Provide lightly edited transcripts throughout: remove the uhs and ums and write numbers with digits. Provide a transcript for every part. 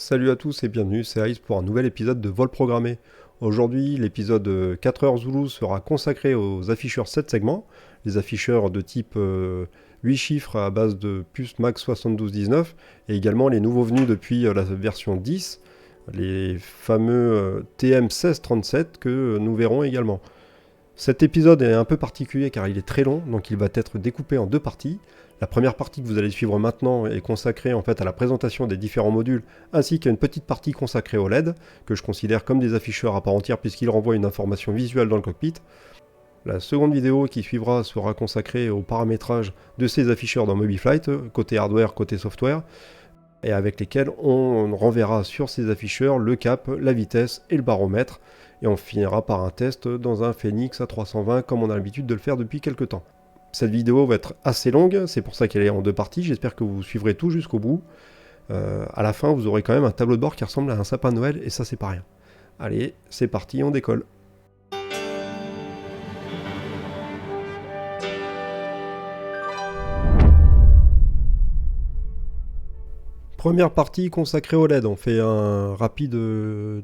Salut à tous et bienvenue, c'est Ice pour un nouvel épisode de Vol Programmé. Aujourd'hui, l'épisode 4 heures Zulu sera consacré aux afficheurs 7 segments, les afficheurs de type 8 chiffres à base de puce Max 7219 et également les nouveaux venus depuis la version 10, les fameux TM1637 que nous verrons également. Cet épisode est un peu particulier car il est très long, donc il va être découpé en deux parties. La première partie que vous allez suivre maintenant est consacrée en fait à la présentation des différents modules, ainsi qu'à une petite partie consacrée aux LED, que je considère comme des afficheurs à part entière puisqu'ils renvoient une information visuelle dans le cockpit. La seconde vidéo qui suivra sera consacrée au paramétrage de ces afficheurs dans MobiFlight, côté hardware, côté software, et avec lesquels on renverra sur ces afficheurs le cap, la vitesse et le baromètre, et on finira par un test dans un Phoenix A320 comme on a l'habitude de le faire depuis quelques temps. Cette vidéo va être assez longue, c'est pour ça qu'elle est en deux parties, j'espère que vous suivrez tout jusqu'au bout. À la fin, vous aurez quand même un tableau de bord qui ressemble à un sapin de Noël, et ça c'est pas rien. Allez, c'est parti, on décolle. Première partie consacrée aux LED, on fait un rapide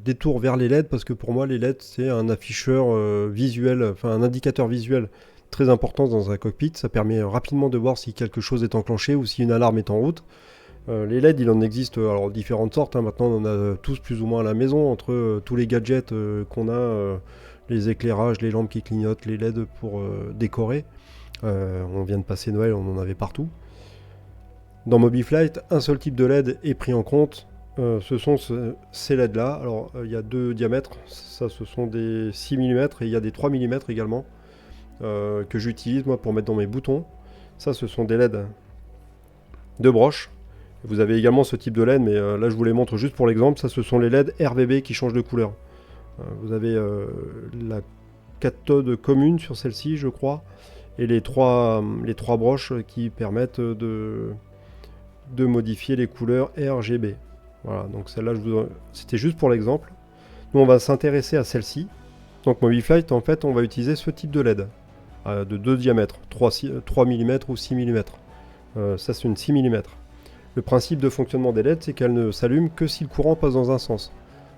détour vers les LED, parce que pour moi les LED c'est un afficheur visuel, enfin un indicateur visuel très important dans un cockpit, ça permet rapidement de voir si quelque chose est enclenché ou si une alarme est en route. Les LED, il en existe alors différentes sortes, hein. Maintenant on en a tous plus ou moins à la maison, entre tous les gadgets qu'on a, les éclairages, les lampes qui clignotent, les LED pour décorer. On vient de passer Noël, on en avait partout. Dans MobiFlight, un seul type de LED est pris en compte, ce sont ces LED là. Alors il y a deux diamètres, ça ce sont des 6 mm et il y a des 3 mm également. Que j'utilise moi pour mettre dans mes boutons. Ça ce sont des LED de broche. Vous avez également ce type de LED, mais là je vous les montre juste pour l'exemple. Ça ce sont les LED RVB qui changent de couleur. Vous avez la cathode commune sur celle-ci je crois, et les trois broches qui permettent de modifier les couleurs RGB. Voilà, donc celle-là c'était juste pour l'exemple. Nous on va s'intéresser à celle-ci. Donc MobiFlight, en fait on va utiliser ce type de LED de deux diamètres, 3 mm ou 6 mm. Ça c'est une 6 mm. Le principe de fonctionnement des LED, c'est qu'elles ne s'allument que si le courant passe dans un sens.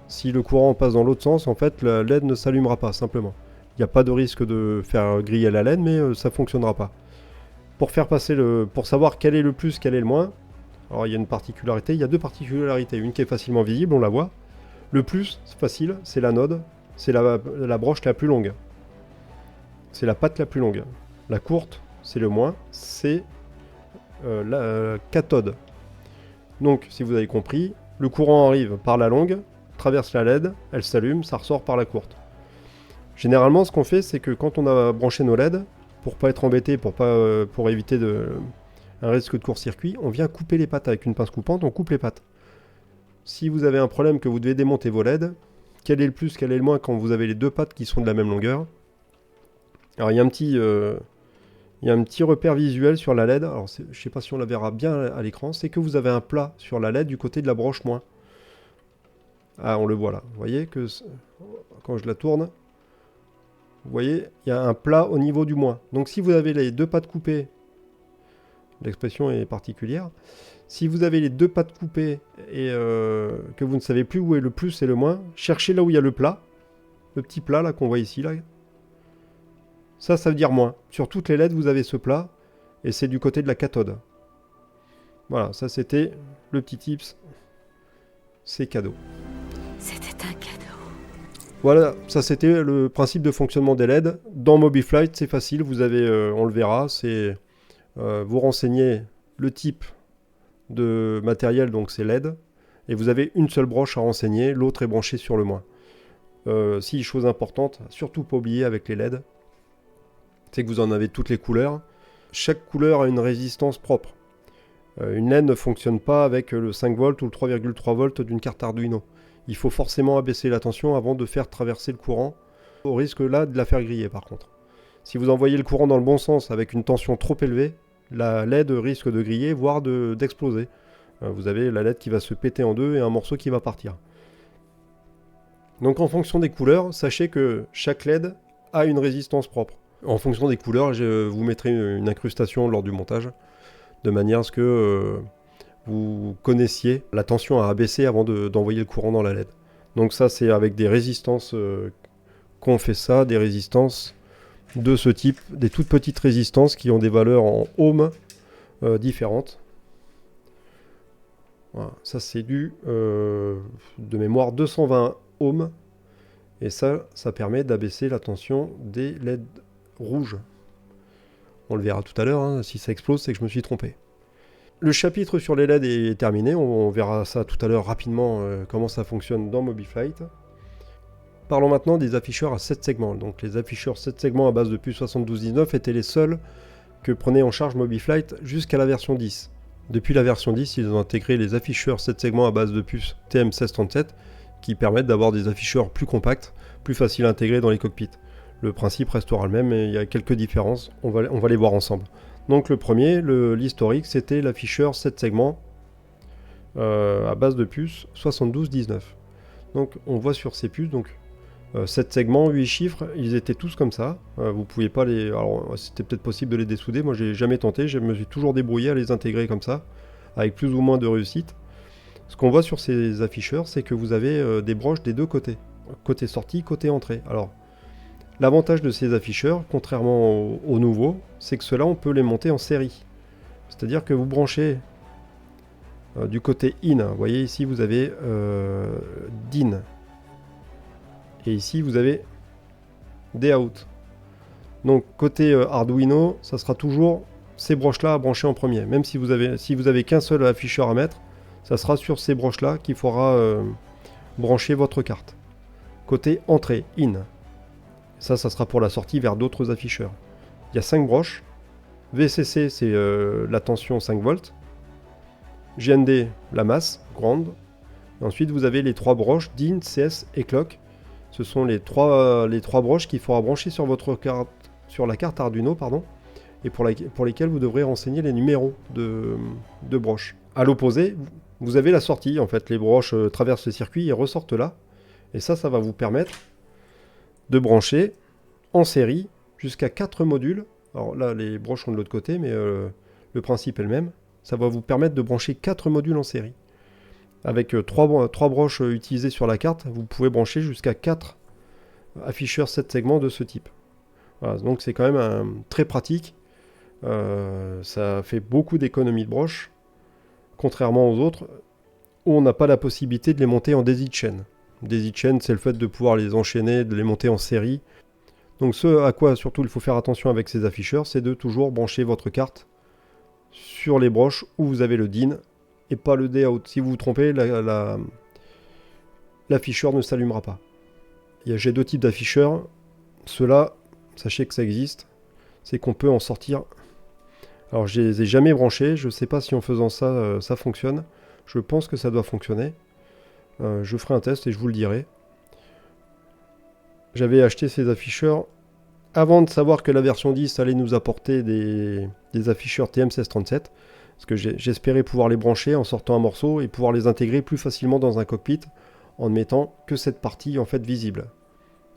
Si le courant passe dans l'autre sens, en fait la LED ne s'allumera pas simplement. Il n'y a pas de risque de faire griller la LED, mais ça ne fonctionnera pas. Pour savoir quel est le plus, quel est le moins, alors il y a une particularité, il y a deux particularités. Une qui est facilement visible, on la voit. Le plus, c'est facile, c'est l'anode, c'est la broche la plus longue. C'est la patte la plus longue. La courte, c'est le moins, c'est la cathode. Donc, si vous avez compris, le courant arrive par la longue, traverse la LED, elle s'allume, ça ressort par la courte. Généralement, ce qu'on fait, c'est que quand on a branché nos LED, pour pas être embêté, pour éviter un risque de court-circuit, on vient couper les pattes avec une pince coupante, on coupe les pattes. Si vous avez un problème que vous devez démonter vos LED, quel est le plus, quel est le moins quand vous avez les deux pattes qui sont de la même longueur? Alors il y a un petit repère visuel sur la LED, alors je ne sais pas si on la verra bien à l'écran, c'est que vous avez un plat sur la LED du côté de la broche moins. Ah, on le voit là, vous voyez que quand je la tourne, vous voyez, il y a un plat au niveau du moins. Donc si vous avez les deux pattes coupées, l'expression est particulière, si vous avez les deux pattes coupées et que vous ne savez plus où est le plus et le moins, cherchez là où il y a le plat, le petit plat là qu'on voit ici là. Ça veut dire moins. Sur toutes les LED, vous avez ce plat, et c'est du côté de la cathode. Voilà, ça c'était le petit tips. C'est cadeau. C'était un cadeau. Voilà, ça c'était le principe de fonctionnement des LED. Dans MobiFlight, c'est facile, vous avez, on le verra, c'est vous renseignez le type de matériel, donc c'est LED, et vous avez une seule broche à renseigner, l'autre est branchée sur le moins. Si, chose importante, surtout pas oublier avec les LED, c'est que vous en avez toutes les couleurs. Chaque couleur a une résistance propre. Une LED ne fonctionne pas avec le 5 volts ou le 3,3 volts d'une carte Arduino. Il faut forcément abaisser la tension avant de faire traverser le courant, au risque là de la faire griller par contre. Si vous envoyez le courant dans le bon sens avec une tension trop élevée, la LED risque de griller, voire d'exploser. Vous avez la LED qui va se péter en deux et un morceau qui va partir. Donc en fonction des couleurs, sachez que chaque LED a une résistance propre. En fonction des couleurs, je vous mettrai une incrustation lors du montage, de manière à ce que vous connaissiez la tension à abaisser avant d'envoyer le courant dans la LED. Donc ça, c'est avec des résistances qu'on fait ça, des résistances de ce type, des toutes petites résistances qui ont des valeurs en ohms différentes. Voilà, ça c'est du de mémoire 220 ohms, et ça permet d'abaisser la tension des LED rouges. On le verra tout à l'heure, hein, si ça explose, c'est que je me suis trompé. Le chapitre sur les LED est terminé, on verra ça tout à l'heure rapidement, comment ça fonctionne dans MobiFlight. Parlons maintenant des afficheurs à 7 segments. Donc les afficheurs 7 segments à base de puce 7219 étaient les seuls que prenait en charge MobiFlight jusqu'à la version 10. Depuis la version 10, ils ont intégré les afficheurs 7 segments à base de puce TM1637 qui permettent d'avoir des afficheurs plus compacts, plus faciles à intégrer dans les cockpits. Le principe restera le même, mais il y a quelques différences, on va les voir ensemble. Donc le premier, l'historique, c'était l'afficheur 7 segments à base de puce 7219. Donc on voit sur ces puces, donc 7 segments, 8 chiffres, ils étaient tous comme ça. Vous pouviez pas les... Alors c'était peut-être possible de les dessouder, moi j'ai jamais tenté, je me suis toujours débrouillé à les intégrer comme ça, avec plus ou moins de réussite. Ce qu'on voit sur ces afficheurs, c'est que vous avez des broches des deux côtés. Côté sortie, côté entrée. Alors, l'avantage de ces afficheurs, contrairement aux nouveaux, c'est que ceux-là, on peut les monter en série. C'est-à-dire que vous branchez du côté in. Vous voyez ici, vous avez DIN. Et ici, vous avez DOUT. Donc, côté Arduino, ça sera toujours ces broches-là à brancher en premier. Même si vous avez qu'un seul afficheur à mettre, ça sera sur ces broches-là qu'il faudra brancher votre carte. Côté entrée, in. Ça sera pour la sortie vers d'autres afficheurs. Il y a 5 broches. VCC, c'est la tension 5 volts. GND, la masse, grande. Et ensuite, vous avez les 3 broches, DIN, CS et clock. Ce sont les trois broches qu'il faudra brancher sur votre carte, sur la carte Arduino, pardon, et pour lesquelles vous devrez renseigner les numéros de broches. À l'opposé, vous avez la sortie, en fait, les broches traversent le circuit et ressortent là. Et ça va vous permettre de brancher en série jusqu'à 4 modules. Alors là, les broches sont de l'autre côté, mais le principe est le même. Ça va vous permettre de brancher 4 modules en série. Avec 3 broches utilisées sur la carte, vous pouvez brancher jusqu'à 4 afficheurs 7 segments de ce type. Voilà, donc c'est quand même très pratique. Ça fait beaucoup d'économies de broches, contrairement aux autres, où on n'a pas la possibilité de les monter en daisy chain. Daisy chain, c'est le fait de pouvoir les enchaîner, de les monter en série. Donc ce à quoi surtout il faut faire attention avec ces afficheurs, c'est de toujours brancher votre carte sur les broches où vous avez le DIN et pas le DOUT. Si vous vous trompez, l'afficheur ne s'allumera pas. J'ai 2 types d'afficheurs. Ceux-là, sachez que ça existe. C'est qu'on peut en sortir. Alors je les ai jamais branchés. Je ne sais pas si en faisant ça, ça fonctionne. Je pense que ça doit fonctionner. Je ferai un test et je vous le dirai. J'avais acheté ces afficheurs avant de savoir que la version 10 allait nous apporter des afficheurs TM1637. Parce que j'espérais pouvoir les brancher en sortant un morceau et pouvoir les intégrer plus facilement dans un cockpit en ne mettant que cette partie en fait visible.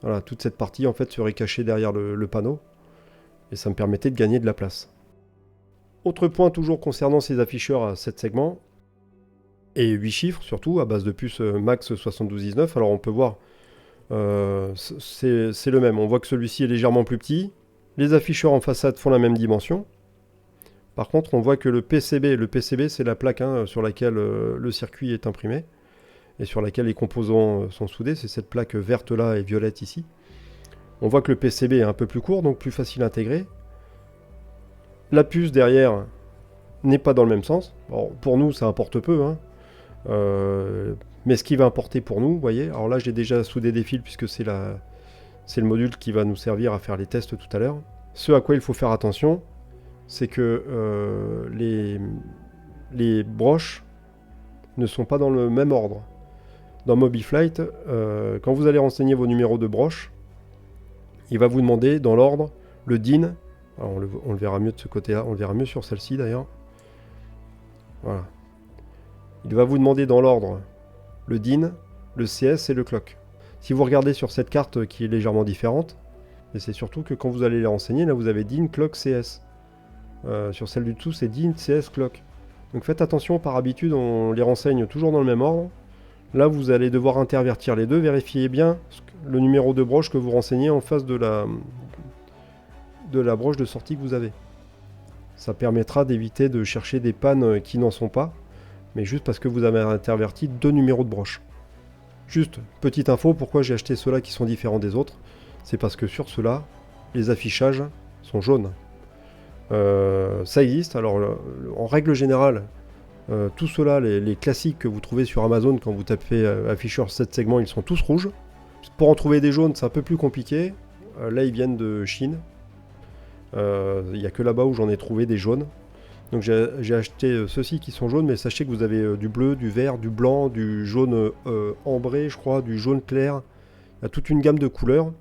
Voilà, toute cette partie en fait serait cachée derrière le panneau et ça me permettait de gagner de la place. Autre point toujours concernant ces afficheurs à 7 segments et 8 chiffres surtout à base de puce Max 7219. Alors on peut voir c'est le même. On voit que celui-ci est légèrement plus petit. Les afficheurs en façade font la même dimension. Par contre, on voit que le PCB c'est la plaque sur laquelle le circuit est imprimé et sur laquelle les composants sont soudés. C'est cette plaque verte là et violette ici. On voit que le PCB est un peu plus court, donc plus facile à intégrer. La puce derrière n'est pas dans le même sens. Bon, pour nous, ça importe peu, hein. Mais ce qui va importer pour nous, vous voyez, alors là j'ai déjà soudé des fils puisque c'est le module qui va nous servir à faire les tests tout à l'heure. Ce à quoi il faut faire attention, c'est que les broches ne sont pas dans le même ordre. Dans MobiFlight, quand vous allez renseigner vos numéros de broches, il va vous demander dans l'ordre le DIN. Alors on le verra mieux de ce côté-là, on le verra mieux sur celle-ci d'ailleurs. Voilà. Il va vous demander dans l'ordre le DIN, le CS et le clock. Si vous regardez sur cette carte qui est légèrement différente, et c'est surtout que quand vous allez les renseigner, là vous avez DIN, clock, CS. Sur celle du dessous, c'est DIN, CS, clock. Donc faites attention, par habitude on les renseigne toujours dans le même ordre. Là vous allez devoir intervertir les deux, vérifiez bien le numéro de broche que vous renseignez en face de la broche de sortie que vous avez. Ça permettra d'éviter de chercher des pannes qui n'en sont pas, mais juste parce que vous avez interverti deux numéros de broche. Juste, petite info, pourquoi j'ai acheté ceux-là qui sont différents des autres, c'est parce que sur ceux-là, les affichages sont jaunes. Ça existe, alors en règle générale, tous ceux-là, les classiques que vous trouvez sur Amazon quand vous tapez afficheur 7 segments, ils sont tous rouges. Pour en trouver des jaunes, c'est un peu plus compliqué. Là, ils viennent de Chine. Il n'y a que là-bas où j'en ai trouvé des jaunes. Donc j'ai acheté ceux-ci qui sont jaunes, mais sachez que vous avez du bleu, du vert, du blanc, du jaune ambré, je crois, du jaune clair. Il y a toute une gamme de couleurs.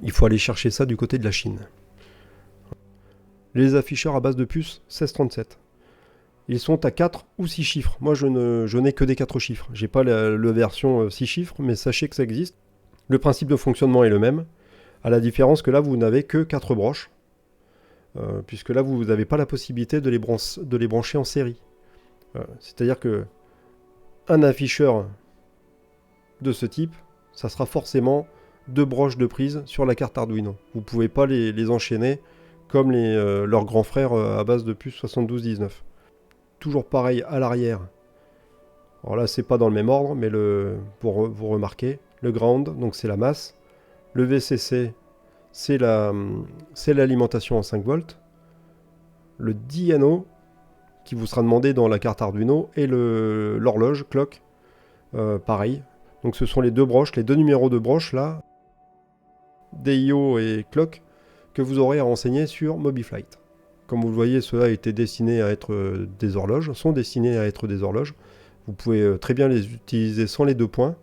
Il faut aller chercher ça du côté de la Chine. Les afficheurs à base de puces 1637. Ils sont à 4 ou 6 chiffres. Moi, je n'ai que des 4 chiffres. J'ai pas la version 6 chiffres, mais sachez que ça existe. Le principe de fonctionnement est le même, à la différence que là, vous n'avez que 4 broches, puisque là, vous n'avez pas la possibilité de les brancher en série. C'est-à-dire que un afficheur de ce type, ça sera forcément 2 broches de prise sur la carte Arduino. Vous ne pouvez pas les enchaîner comme leurs grands frères à base de puce 7219. Toujours pareil à l'arrière. Alors là, c'est pas dans le même ordre, mais pour vous remarquez, le ground, donc c'est la masse. Le VCC, c'est l'alimentation en 5 volts. Le diano, qui vous sera demandé dans la carte Arduino, et l'horloge, clock, pareil. Donc ce sont les deux broches, les deux numéros de broche là, DIO et clock, que vous aurez à renseigner sur MobiFlight. Comme vous le voyez, ceux-là étaient destinés à être des horloges, sont destinés à être des horloges. Vous pouvez très bien les utiliser sans les 2 points.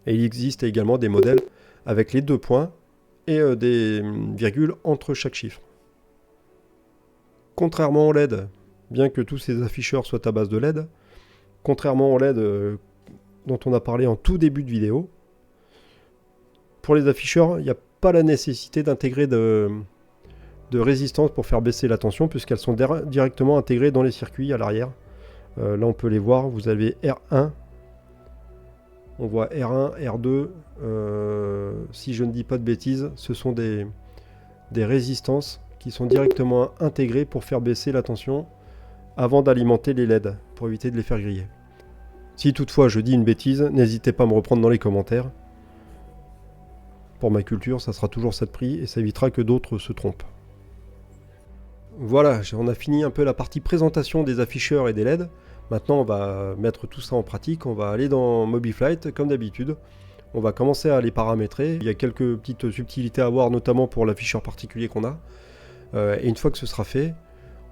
Et il existe également des modèles avec les 2 points et des virgules entre chaque chiffre. Contrairement au LED, bien que tous ces afficheurs soient à base de LED, contrairement au LED dont on a parlé en tout début de vidéo, pour les afficheurs, il n'y a pas la nécessité d'intégrer de résistance pour faire baisser la tension, puisqu'elles sont directement intégrées dans les circuits à l'arrière. Là on peut les voir, vous avez R1, on voit R1, R2, si je ne dis pas de bêtises, ce sont des résistances qui sont directement intégrées pour faire baisser la tension avant d'alimenter les LED, pour éviter de les faire griller. Si toutefois je dis une bêtise, n'hésitez pas à me reprendre dans les commentaires. Pour ma culture, ça sera toujours ça de prix et ça évitera que d'autres se trompent. Voilà, on a fini un peu la partie présentation des afficheurs et des LED. Maintenant, on va mettre tout ça en pratique. On va aller dans MobiFlight comme d'habitude. On va commencer à les paramétrer. Il y a quelques petites subtilités à voir, notamment pour l'afficheur particulier qu'on a. Et une fois que ce sera fait,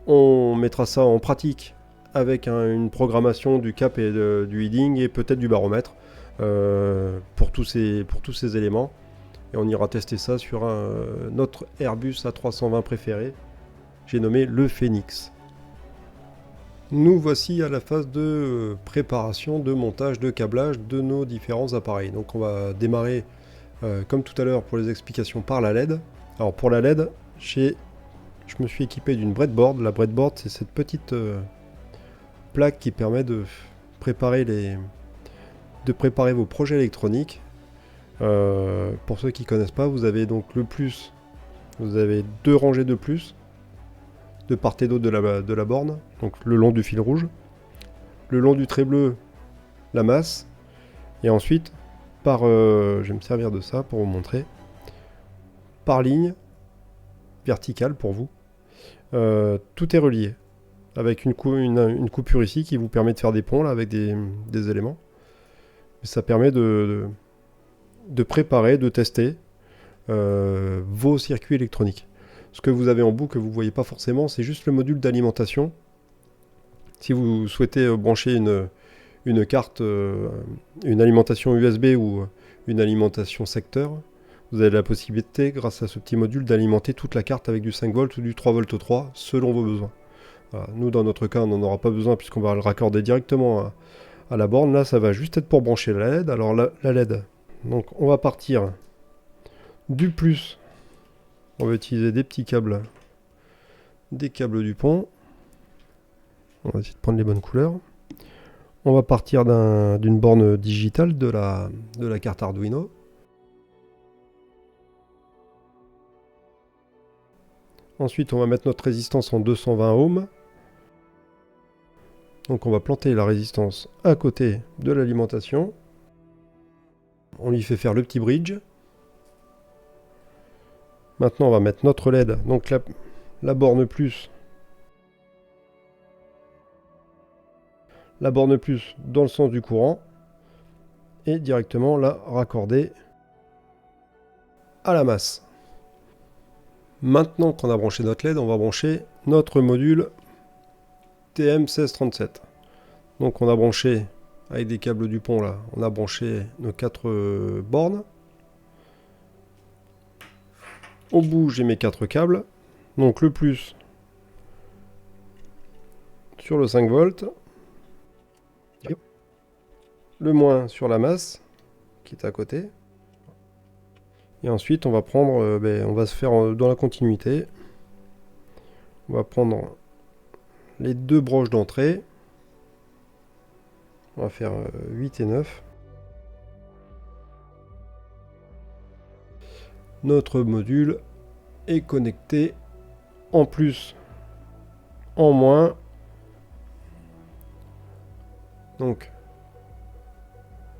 on mettra ça en pratique avec une programmation du cap et du heading et peut-être du baromètre pour tous ces éléments. Et on ira tester ça sur notre Airbus A320 préféré. J'ai nommé le Phoenix. Nous voici à la phase de préparation, de montage, de câblage de nos différents appareils. Donc on va démarrer comme tout à l'heure pour les explications par la LED. Alors pour la LED, je me suis équipé d'une breadboard. La breadboard, c'est cette petite plaque qui permet de préparer vos projets électroniques. Pour ceux qui ne connaissent pas, vous avez donc le plus, vous avez 2 rangées de plus de part et d'autre de la borne, donc le long du fil rouge, le long du trait bleu, la masse, et ensuite, je vais me servir de ça pour vous montrer, par ligne verticale pour vous, tout est relié, avec une coupure ici qui vous permet de faire des ponts là, avec des éléments. Ça permet de préparer, de tester vos circuits électroniques. Ce que vous avez en bout que vous ne voyez pas forcément, c'est juste le module d'alimentation. Si vous souhaitez brancher une carte, une alimentation USB ou une alimentation secteur, vous avez la possibilité, grâce à ce petit module, d'alimenter toute la carte avec du 5 volts ou du 3 volts 3 selon vos besoins. Voilà. Nous, dans notre cas, on n'en aura pas besoin puisqu'on va le raccorder directement à la borne. Là, ça va juste être pour brancher la LED. Alors, la LED, donc on va partir du plus. On va utiliser des petits câbles, des câbles du pont. On va essayer de prendre les bonnes couleurs. On va partir d'une borne digitale de la carte Arduino. Ensuite, on va mettre notre résistance en 220 ohms. Donc on va planter la résistance à côté de l'alimentation. On lui fait faire le petit bridge. Maintenant, on va mettre notre LED, donc la borne plus. La borne plus dans le sens du courant. Et directement la raccorder à la masse. Maintenant qu'on a branché notre LED, on va brancher notre module TM1637. Donc on a branché, avec des câbles du pont là, on a branché nos 4 bornes. Au bout, j'ai mes 4 câbles. Donc le plus sur le 5 volts. Le moins sur la masse, qui est à côté. Et ensuite, on va prendre, on va se faire dans la continuité. On va prendre les 2 broches d'entrée. On va faire 8 et 9. Notre module est connecté en plus, en moins. Donc,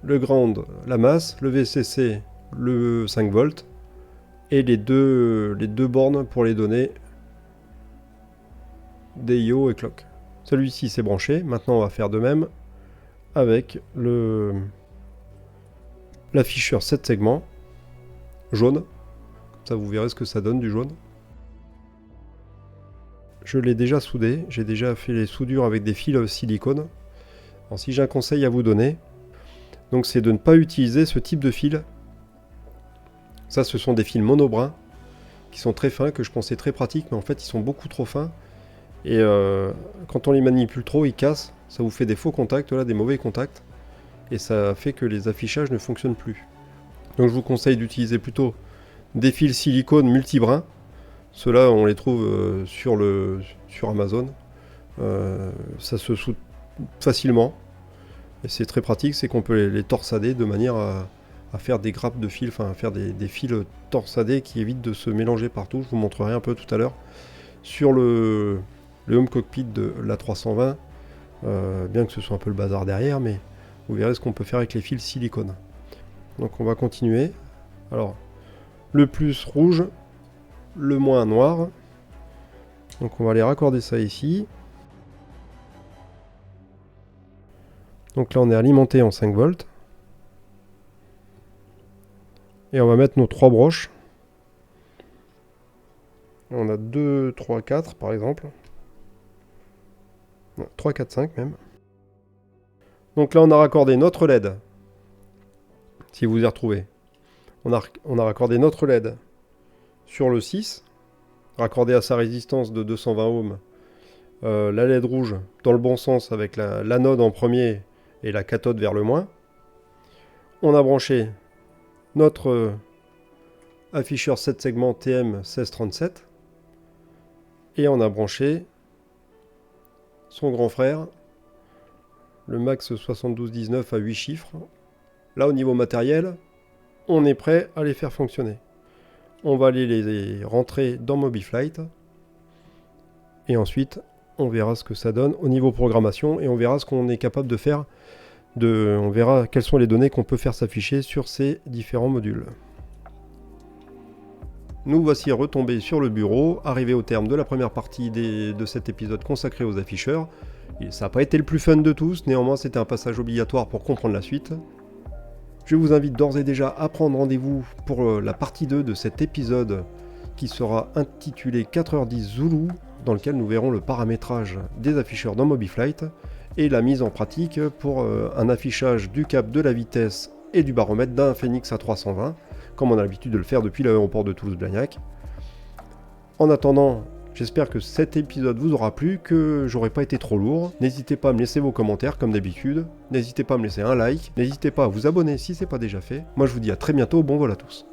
le ground, la masse, le VCC, le 5 volts, et les deux bornes pour les données DIO et clock. Celui-ci c'est branché. Maintenant on va faire de même avec l'afficheur 7 segments jaune. Ça, vous verrez ce que ça donne du jaune. Je l'ai déjà soudé, j'ai déjà fait les soudures avec des fils silicone. Alors si j'ai un conseil à vous donner, donc c'est de ne pas utiliser ce type de fil. Ça, ce sont des fils monobrins qui sont très fins, que je pensais très pratiques, mais en fait ils sont beaucoup trop fins. Et quand on les manipule trop, ils cassent. Ça vous fait des faux contacts, là, des mauvais contacts. Et ça fait que les affichages ne fonctionnent plus. Donc je vous conseille d'utiliser plutôt des fils silicone multibrins. Ceux-là, on les trouve sur Amazon. Ça se soude facilement. Et c'est très pratique, c'est qu'on peut les torsader de manière à faire des grappes de fils, enfin à faire des fils torsadés qui évitent de se mélanger partout. Je vous montrerai un peu tout à l'heure sur le home cockpit de l'A320, bien que ce soit un peu le bazar derrière, mais vous verrez ce qu'on peut faire avec les fils silicone. Donc on va continuer. Alors, le plus rouge, le moins noir. Donc on va aller raccorder ça ici. Donc là on est alimenté en 5 volts. Et on va mettre nos 3 broches. On a 2, 3, 4 par exemple. 3, 4, 5 même. Donc là on a raccordé notre LED. Si vous y retrouvez. On a raccordé notre LED sur le 6. Raccordé à sa résistance de 220 ohms. La LED rouge dans le bon sens avec l'anode en premier et la cathode vers le moins. On a branché notre afficheur 7 segments TM1637 et on a branché son grand frère, le Max 7219 à 8 chiffres. Là, au niveau matériel, on est prêt à les faire fonctionner. On va aller les rentrer dans MobiFlight et ensuite on verra ce que ça donne au niveau programmation et on verra ce qu'on est capable de faire. On verra quelles sont les données qu'on peut faire s'afficher sur ces différents modules. Nous voici retombés sur le bureau, arrivés au terme de la première partie de cet épisode consacré aux afficheurs. Et ça n'a pas été le plus fun de tous, néanmoins c'était un passage obligatoire pour comprendre la suite. Je vous invite d'ores et déjà à prendre rendez-vous pour la partie 2 de cet épisode qui sera intitulé 4h10 Zulu, dans lequel nous verrons le paramétrage des afficheurs dans MobiFlight et la mise en pratique pour un affichage du cap de la vitesse et du baromètre d'un Phoenix A320, comme on a l'habitude de le faire depuis l'aéroport de Toulouse-Blagnac. En attendant, j'espère que cet épisode vous aura plu, que j'aurai pas été trop lourd. N'hésitez pas à me laisser vos commentaires comme d'habitude, n'hésitez pas à me laisser un like, n'hésitez pas à vous abonner si c'est pas déjà fait. Moi je vous dis à très bientôt, bon vol à tous.